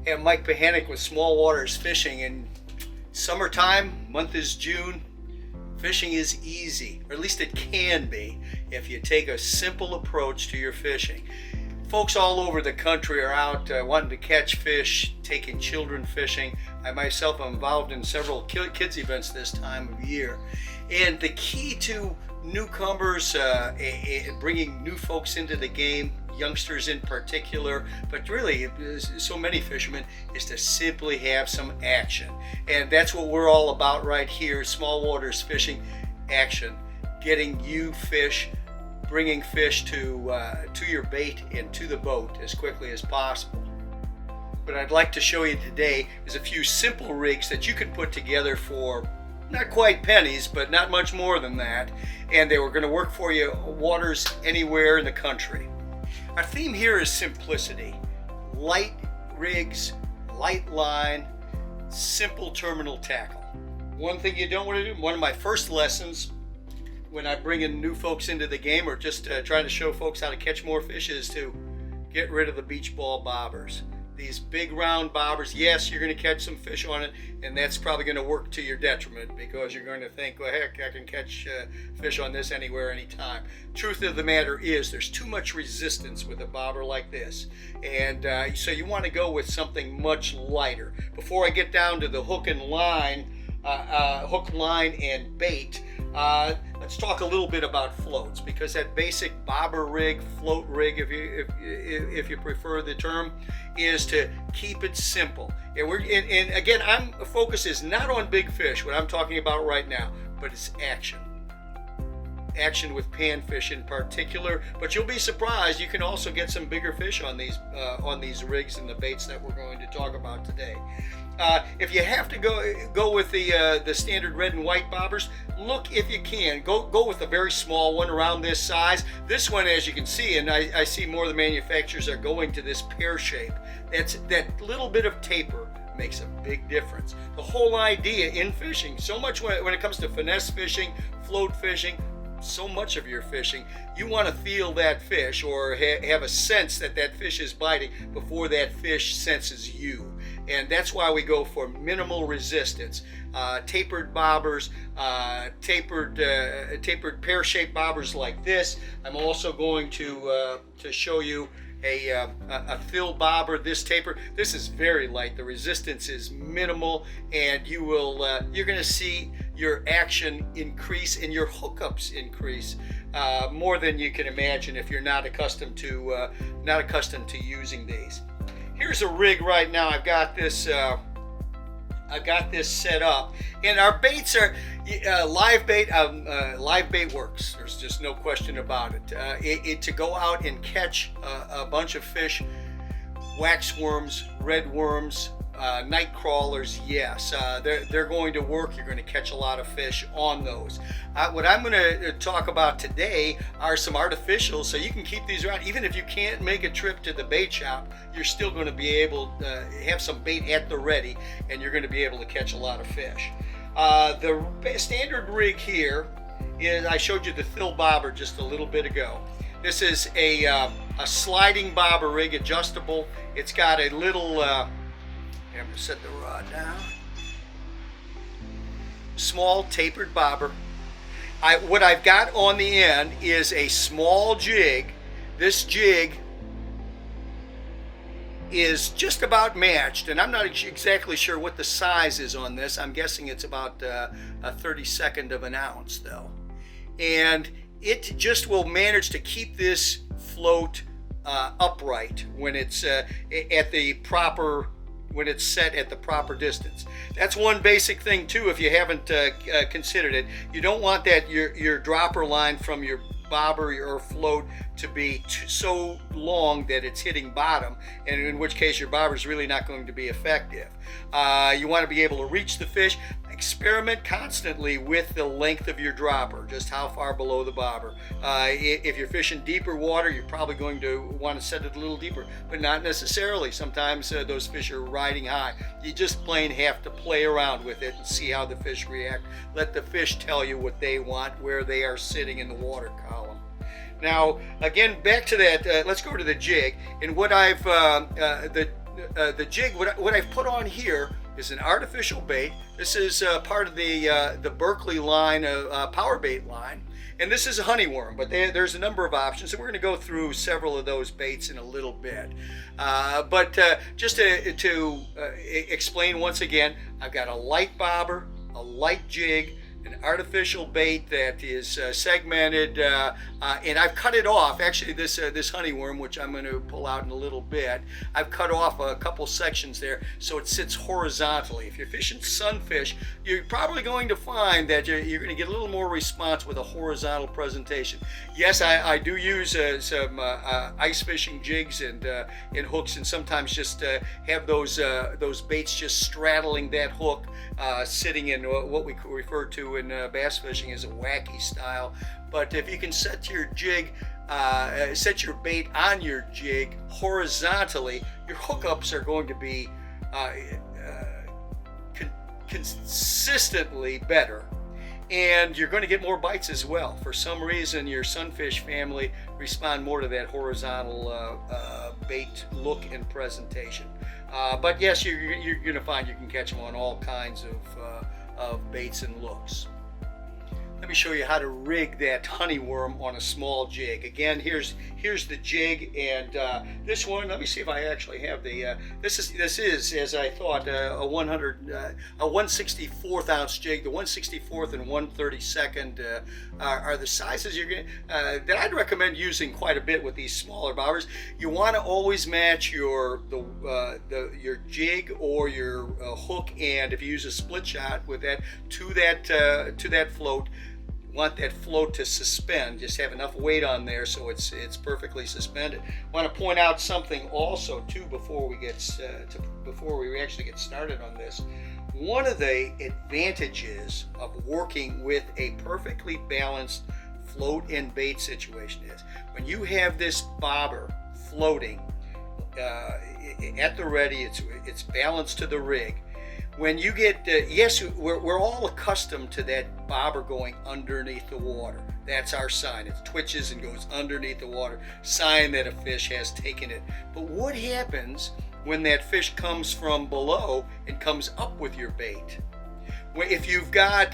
And Mike Pehanich with Small Waters Fishing. And summertime, month is June. Fishing is easy, or at least it can be, if you take a simple approach to your fishing. Folks all over the country are out wanting to catch fish, taking children fishing. I myself am involved in several kids events this time of year. And the key to newcomers, bringing new folks into the game, youngsters in particular, but really so many fishermen, is to simply have some action. And that's what we're all about right here, Small Waters Fishing. Action, getting you fish, bringing fish to your bait and to the boat as quickly as possible. What I'd like to show you today is a few simple rigs that you can put together for not quite pennies, but not much more than that, and they were going to work for you waters anywhere in the country. Our theme here is simplicity. Light rigs, light line, simple terminal tackle. One thing you don't want to do, one of my first lessons when I bring in new folks into the game, or just trying to show folks how to catch more fish, is to get rid of the beach ball bobbers. These big round bobbers, yes, you're going to catch some fish on it, and that's probably going to work to your detriment, because you're going to think, well, heck, I can catch fish on this anywhere, anytime. Truth of the matter is, there's too much resistance with a bobber like this, and so you want to go with something much lighter. Before I get down to the hook and line, hook, line, and bait, let's talk a little bit about floats, because that basic bobber rig, float rig, if you prefer the term, is to keep it simple. And again, focus is not on big fish, what I'm talking about right now, but it's action. Action with panfish in particular, but you'll be surprised, you can also get some bigger fish on these rigs and the baits that we're going to talk about today. If you have to go with the standard red and white bobbers, look, if you can, go with a very small one around this size. This one, as you can see, and I see more of the manufacturers are going to this pear shape. That little bit of taper makes a big difference. The whole idea in fishing, so much when it comes to finesse fishing, float fishing, so much of your fishing, you want to feel that fish, or have a sense that that fish is biting before that fish senses you. And that's why we go for minimal resistance. Tapered bobbers, tapered pear-shaped bobbers like this. I'm also going to show you a fill bobber. This taper, this is very light. The resistance is minimal, and you're going to see your action increase and your hookups increase more than you can imagine if you're not accustomed to using these. Here's a rig right now. I've got this set up, and our baits are live bait. Live bait works. There's just no question about it. To go out and catch a bunch of fish, wax worms, red worms, night crawlers, yes, they're going to work. You're going to catch a lot of fish on those. What I'm going to talk about today are some artificials, so you can keep these around. Even if you can't make a trip to the bait shop, you're still going to be able to have some bait at the ready, and you're going to be able to catch a lot of fish. The standard rig here is, I showed you the fill bobber just a little bit ago. This is a sliding bobber rig, adjustable. It's got a little I'm going to set the rod down. Small tapered bobber. What I've got on the end is a small jig. This jig is just about matched, and I'm not exactly sure what the size is on this. I'm guessing it's about a 32nd of an ounce though. And it just will manage to keep this float upright when it's when it's set at the proper distance. That's one basic thing too, if you haven't considered it. You don't want that your dropper line from your bobber or float to be so long that it's hitting bottom, and in which case your bobber is really not going to be effective. You want to be able to reach the fish. Experiment constantly with the length of your dropper, just how far below the bobber. If you're fishing deeper water, you're probably going to want to set it a little deeper, but not necessarily. Sometimes those fish are riding high. You just plain have to play around with it and see how the fish react. Let the fish tell you what they want, where they are sitting in the water column. Now, again, back to that, let's go to the jig. And what I've, the jig, what I've put on here is an artificial bait. This is part of the Berkeley line, power bait line. And this is a honeyworm, but there's a number of options, and we're going to go through several of those baits in a little bit. But just to explain once again, I've got a light bobber, a light jig, an artificial bait that is segmented, and I've cut it off. Actually, this honeyworm, which I'm going to pull out in a little bit, I've cut off a couple sections there so it sits horizontally. If you're fishing sunfish, you're probably going to find that you're going to get a little more response with a horizontal presentation. Yes, I do use some ice fishing jigs and hooks, and sometimes just have those baits just straddling that hook, sitting in what we refer to in bass fishing as a wacky style. But if you can set your jig, set your bait on your jig horizontally, your hookups are going to be consistently better, and you're going to get more bites as well. For some reason, your sunfish family respond more to that horizontal bait look and presentation. But yes, you're going to find you can catch them on all kinds of baits and looks. Let me show you how to rig that honeyworm on a small jig. Again, here's the jig, and this one. Let me see if I actually have the. This is as I thought a 1/64 ounce jig. The 1/64 and 1/32 are the sizes you're going that I'd recommend using quite a bit with these smaller bobbers. You want to always match your jig or your hook, and if you use a split shot with that to that float. Want that float to suspend, just have enough weight on there so it's perfectly suspended. I want to point out something also too before we actually get started on this. One of the advantages of working with a perfectly balanced float and bait situation is when you have this bobber floating at the ready, it's balanced to the rig. When you get, yes, we're all accustomed to that bobber going underneath the water. That's our sign. It twitches and goes underneath the water, sign that a fish has taken it. But what happens when that fish comes from below and comes up with your bait? If you've got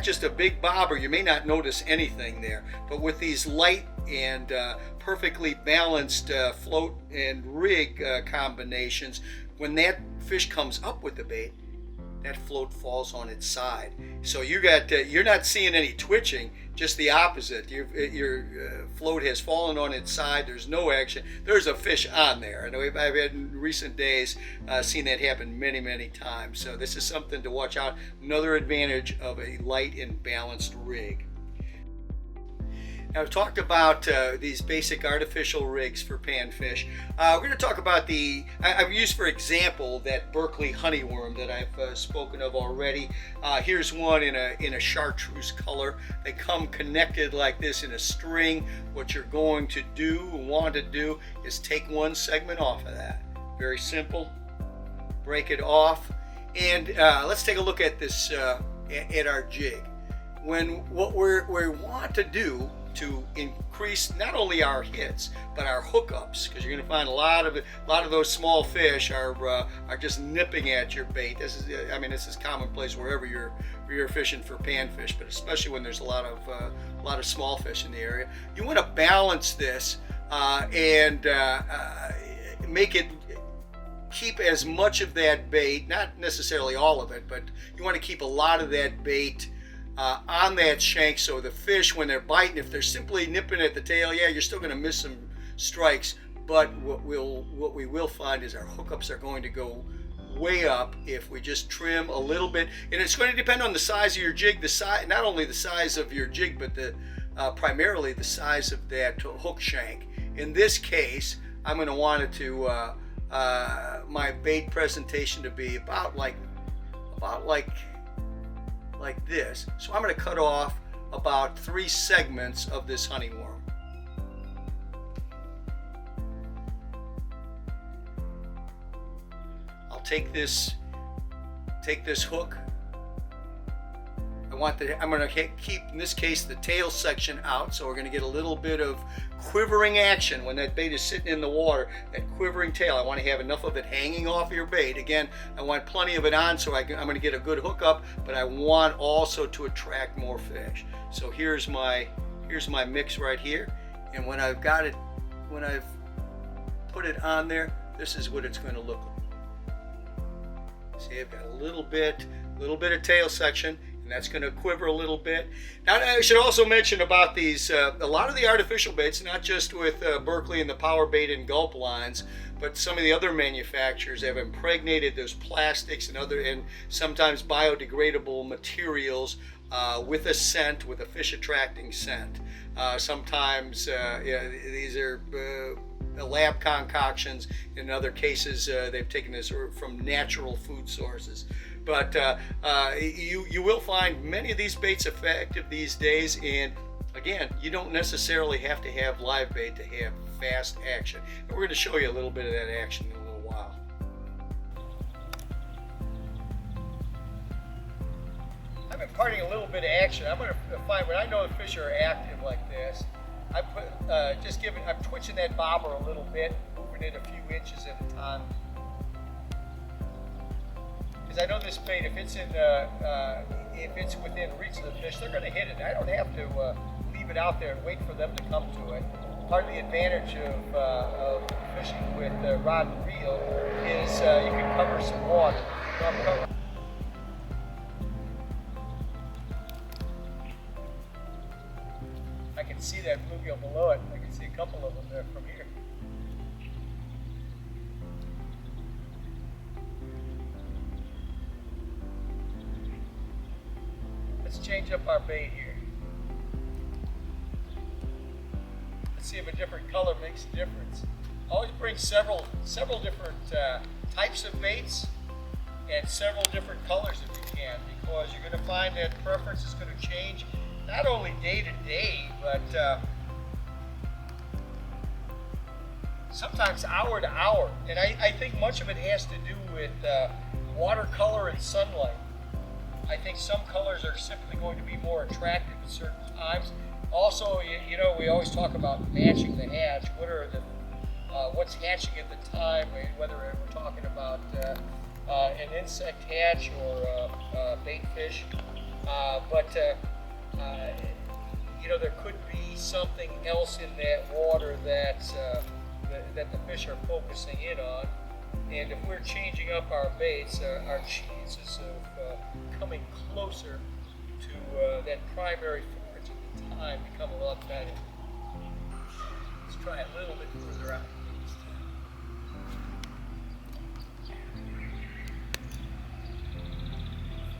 just a big bobber, you may not notice anything there. But with these light and perfectly balanced float and rig combinations, when that fish comes up with the bait, that float falls on its side. So you're not seeing any twitching, just the opposite. Your float has fallen on its side. There's no action. There's a fish on there. And I've had in recent days seen that happen many, many times. So this is something to watch out. Another advantage of a light and balanced rig. Now, I've talked about these basic artificial rigs for panfish. We're going to talk about I've used for example that Berkeley honeyworm that I've spoken of already. Here's one in a chartreuse color. They come connected like this in a string. What you're going to want to do is take one segment off of that. Very simple. Break it off, and let's take a look at this at our jig. What we want to do to increase not only our hits but our hookups, because you're going to find a lot of those small fish are just nipping at your bait. This is commonplace wherever you're fishing for panfish, but especially when there's a lot of small fish in the area. You want to balance this and make it keep as much of that bait, not necessarily all of it, but you want to keep a lot of that bait on that shank, so the fish, when they're biting, if they're simply nipping at the tail, yeah, you're still going to miss some strikes. But what we will find is our hookups are going to go way up if we just trim a little bit, and it's going to depend on the size of your jig. not only the size of your jig, but primarily the size of that hook shank. In this case, I'm going to want it to my bait presentation to be about like this. So I'm going to cut off about 3 segments of this honeyworm. I'll take this hook. I I'm going to keep, in this case, the tail section out, so we're going to get a little bit of quivering action when that bait is sitting in the water, that quivering tail. I want to have enough of it hanging off your bait. Again, I want plenty of it on so I'm going to get a good hookup, but I want also to attract more fish. So here's my mix right here, and when I've got it, when I've put it on there, this is what it's going to look like. See, I've got a little bit of tail section, and that's going to quiver a little bit. Now, I should also mention about these, a lot of the artificial baits, not just with Berkley and the Power Bait and Gulp lines, but some of the other manufacturers have impregnated those plastics and sometimes biodegradable materials with a scent, with a fish attracting scent. Sometimes these are lab concoctions. In other cases, they've taken this from natural food sources. But you will find many of these baits effective these days, and again, you don't necessarily have to have live bait to have fast action. And we're going to show you a little bit of that action in a little while. I'm imparting a little bit of action. I'm going to find when I know the fish are active like this, I'm twitching that bobber a little bit, moving it a few inches at a time. I know this bait, if it's within reach of the fish, they're going to hit it. I don't have to leave it out there and wait for them to come to it. Part of the advantage of fishing with rod and reel is you can cover some water. I can see that bluegill below it. I can see a couple of them there from here. Let's change up our bait here. Let's see if a different color makes a difference. Always bring several different types of baits and several different colors if you can, because you're going to find that preference is going to change not only day to day, but sometimes hour to hour. And I think much of it has to do with watercolor and sunlight. I think some colors are simply going to be more attractive at certain times. Also, you know, we always talk about matching the hatch. What's hatching at the time, whether we're talking about an insect hatch or bait fish. You know, there could be something else in that water that the fish are focusing in on. And if we're changing up our baits, our chances of coming closer to that primary forage at the time become a lot better. Let's try a little bit further out.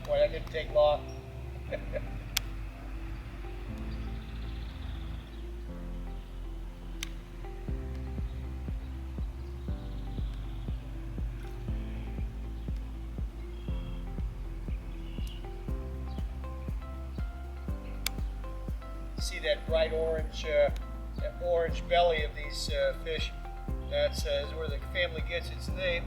Boy, that didn't take long. See that bright orange, that orange belly of these fish. That's where the family gets its name.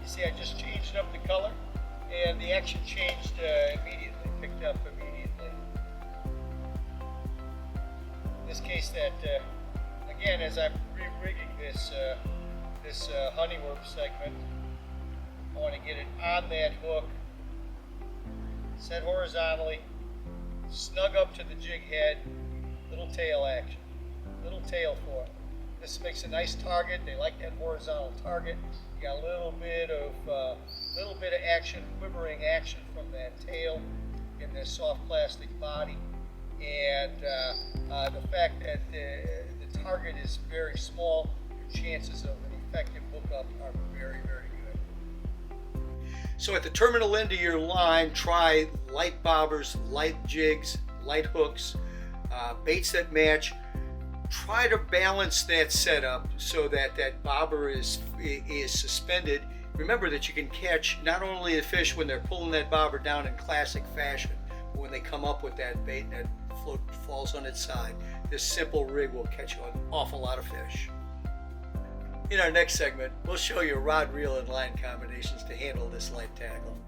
See, I just changed up the color, and the action changed immediately, picked up immediately. In this case, again, as I'm re-rigging this honeyworm segment, I want to get it on that hook, set horizontally, snug up to the jig head, little tail action, little tail for it. This makes a nice target. They like that horizontal target. You got a little bit of action, quivering action from that tail in this soft plastic body, and the fact that the target is very small, your chances of an effective hookup are very, very good. So at the terminal end of your line, try light bobbers, light jigs, light hooks, baits that match. try to balance that setup so that that bobber is suspended. Remember that you can catch not only the fish when they're pulling that bobber down in classic fashion, but when they come up with that bait and that float falls on its side. This simple rig will catch you an awful lot of fish. In our next segment, we'll show you rod, reel, and line combinations to handle this light tackle.